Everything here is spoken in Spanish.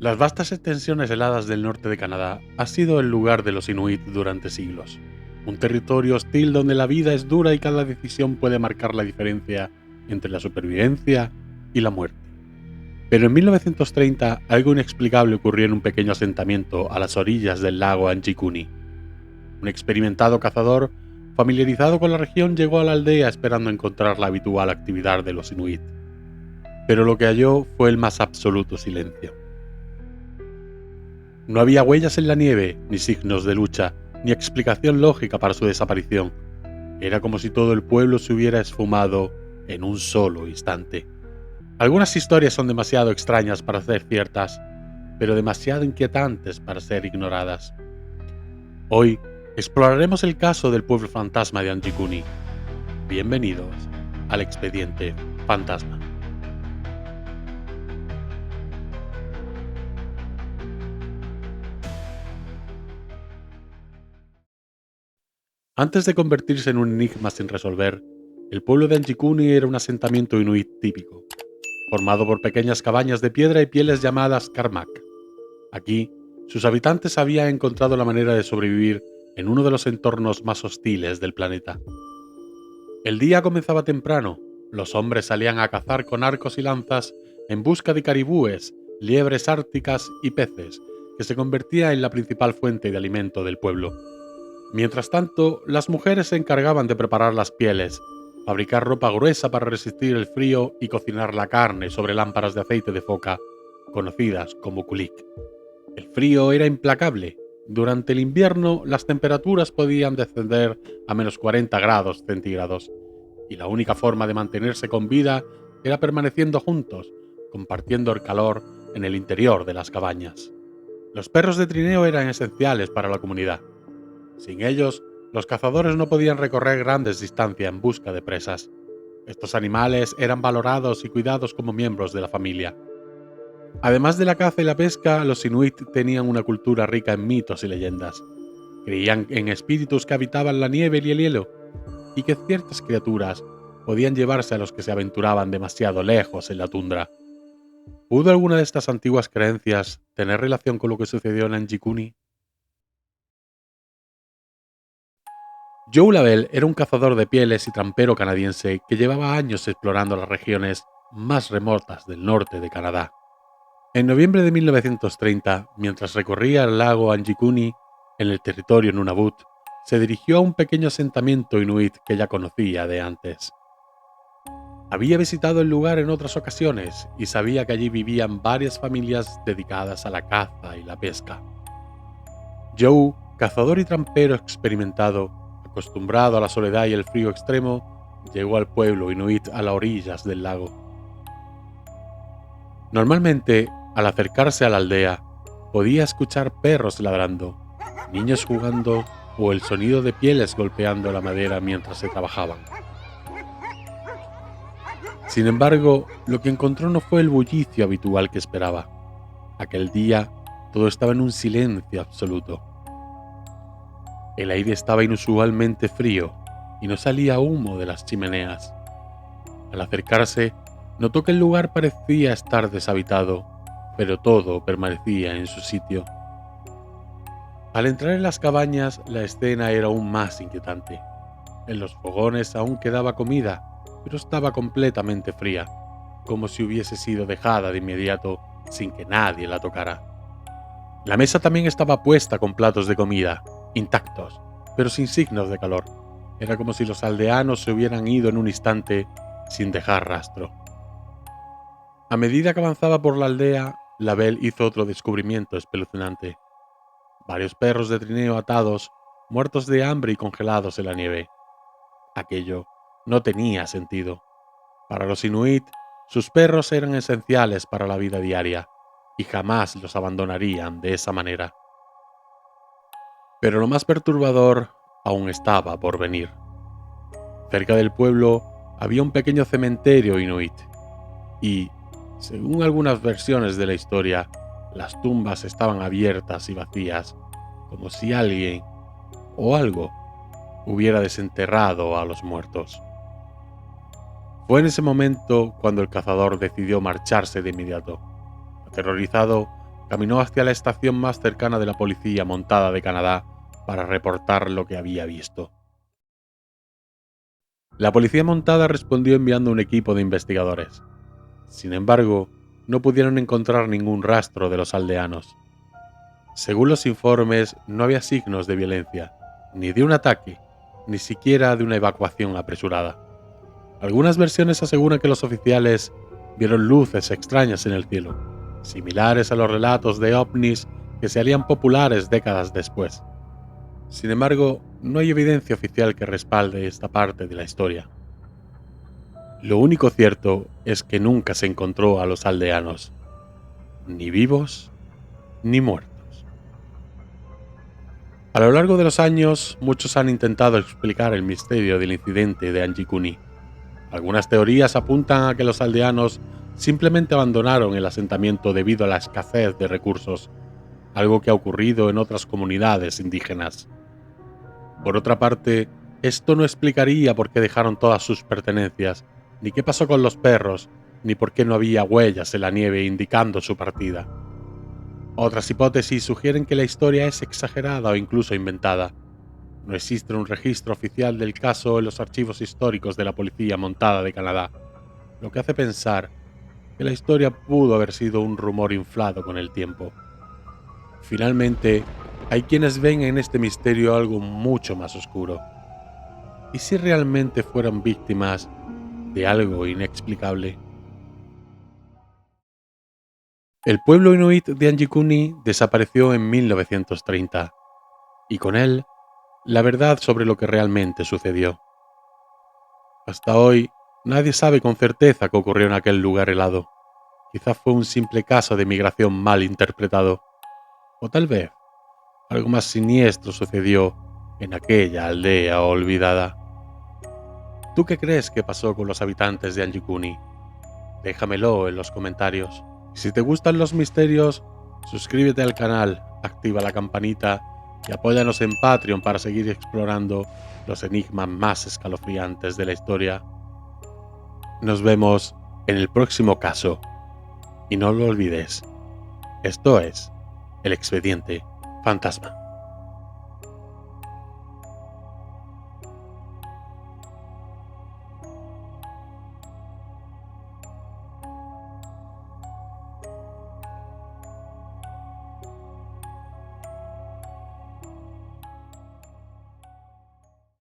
Las vastas extensiones heladas del norte de Canadá ha sido el lugar de los inuit durante siglos. Un territorio hostil donde la vida es dura y cada decisión puede marcar la diferencia entre la supervivencia y la muerte. Pero en 1930 algo inexplicable ocurrió en un pequeño asentamiento a las orillas del lago Anjikuni. Un experimentado cazador, familiarizado con la región, llegó a la aldea esperando encontrar la habitual actividad de los inuit. Pero lo que halló fue el más absoluto silencio. No había huellas en la nieve, ni signos de lucha, ni explicación lógica para su desaparición. Era como si todo el pueblo se hubiera esfumado en un solo instante. Algunas historias son demasiado extrañas para ser ciertas, pero demasiado inquietantes para ser ignoradas. Hoy exploraremos el caso del pueblo fantasma de Anjikuni. Bienvenidos al Expediente Fantasma. Antes de convertirse en un enigma sin resolver, el pueblo de Anjikuni era un asentamiento inuit típico, formado por pequeñas cabañas de piedra y pieles llamadas karmak. Aquí, sus habitantes habían encontrado la manera de sobrevivir en uno de los entornos más hostiles del planeta. El día comenzaba temprano. Los hombres salían a cazar con arcos y lanzas en busca de caribúes, liebres árticas y peces, que se convertía en la principal fuente de alimento del pueblo. Mientras tanto, las mujeres se encargaban de preparar las pieles, fabricar ropa gruesa para resistir el frío y cocinar la carne sobre lámparas de aceite de foca, conocidas como kulik. El frío era implacable. Durante el invierno, las temperaturas podían descender a menos 40 grados centígrados, y la única forma de mantenerse con vida era permaneciendo juntos, compartiendo el calor en el interior de las cabañas. Los perros de trineo eran esenciales para la comunidad. Sin ellos, los cazadores no podían recorrer grandes distancias en busca de presas. Estos animales eran valorados y cuidados como miembros de la familia. Además de la caza y la pesca, los inuit tenían una cultura rica en mitos y leyendas. Creían en espíritus que habitaban la nieve y el hielo, y que ciertas criaturas podían llevarse a los que se aventuraban demasiado lejos en la tundra. ¿Pudo alguna de estas antiguas creencias tener relación con lo que sucedió en Anjikuni? Joe Lavelle era un cazador de pieles y trampero canadiense que llevaba años explorando las regiones más remotas del norte de Canadá. En noviembre de 1930, mientras recorría el lago Anjikuni en el territorio Nunavut, se dirigió a un pequeño asentamiento inuit que ya conocía de antes. Había visitado el lugar en otras ocasiones y sabía que allí vivían varias familias dedicadas a la caza y la pesca. Joe, cazador y trampero experimentado, acostumbrado a la soledad y el frío extremo, llegó al pueblo inuit a las orillas del lago. Normalmente, al acercarse a la aldea, podía escuchar perros ladrando, niños jugando o el sonido de pieles golpeando la madera mientras se trabajaban. Sin embargo, lo que encontró no fue el bullicio habitual que esperaba. Aquel día, todo estaba en un silencio absoluto. El aire estaba inusualmente frío y no salía humo de las chimeneas. Al acercarse, notó que el lugar parecía estar deshabitado, pero todo permanecía en su sitio. Al entrar en las cabañas, la escena era aún más inquietante. En los fogones aún quedaba comida, pero estaba completamente fría, como si hubiese sido dejada de inmediato sin que nadie la tocara. La mesa también estaba puesta con platos de comida, intactos, pero sin signos de calor. Era como si los aldeanos se hubieran ido en un instante sin dejar rastro. A medida que avanzaba por la aldea, Lavelle hizo otro descubrimiento espeluznante. Varios perros de trineo atados, muertos de hambre y congelados en la nieve. Aquello no tenía sentido. Para los inuit, sus perros eran esenciales para la vida diaria y jamás los abandonarían de esa manera. Pero lo más perturbador aún estaba por venir. Cerca del pueblo había un pequeño cementerio inuit y, según algunas versiones de la historia, las tumbas estaban abiertas y vacías, como si alguien o algo hubiera desenterrado a los muertos. Fue en ese momento cuando el cazador decidió marcharse de inmediato. Aterrorizado, caminó hacia la estación más cercana de la policía montada de Canadá para reportar lo que había visto. La policía montada respondió enviando un equipo de investigadores. Sin embargo, no pudieron encontrar ningún rastro de los aldeanos. Según los informes, no había signos de violencia, ni de un ataque, ni siquiera de una evacuación apresurada. Algunas versiones aseguran que los oficiales vieron luces extrañas en el cielo, similares a los relatos de ovnis que se harían populares décadas después. Sin embargo, no hay evidencia oficial que respalde esta parte de la historia. Lo único cierto es que nunca se encontró a los aldeanos, ni vivos ni muertos. A lo largo de los años, muchos han intentado explicar el misterio del incidente de Anjikuni. Algunas teorías apuntan a que los aldeanos simplemente abandonaron el asentamiento debido a la escasez de recursos, algo que ha ocurrido en otras comunidades indígenas. Por otra parte, esto no explicaría por qué dejaron todas sus pertenencias, ni qué pasó con los perros, ni por qué no había huellas en la nieve indicando su partida. Otras hipótesis sugieren que la historia es exagerada o incluso inventada. No existe un registro oficial del caso en los archivos históricos de la Policía Montada de Canadá, lo que hace pensar que la historia pudo haber sido un rumor inflado con el tiempo. Finalmente, hay quienes ven en este misterio algo mucho más oscuro. ¿Y si realmente fueron víctimas de algo inexplicable? El pueblo inuit de Anjikuni desapareció en 1930, y con él, la verdad sobre lo que realmente sucedió. Hasta hoy, nadie sabe con certeza qué ocurrió en aquel lugar helado. Quizás fue un simple caso de migración mal interpretado, o tal vez algo más siniestro sucedió en aquella aldea olvidada. ¿Tú qué crees que pasó con los habitantes de Anjikuni? Déjamelo en los comentarios. Si te gustan los misterios, suscríbete al canal, activa la campanita y apóyanos en Patreon para seguir explorando los enigmas más escalofriantes de la historia. Nos vemos en el próximo caso. Y no lo olvides, esto es El Expediente Fantasma.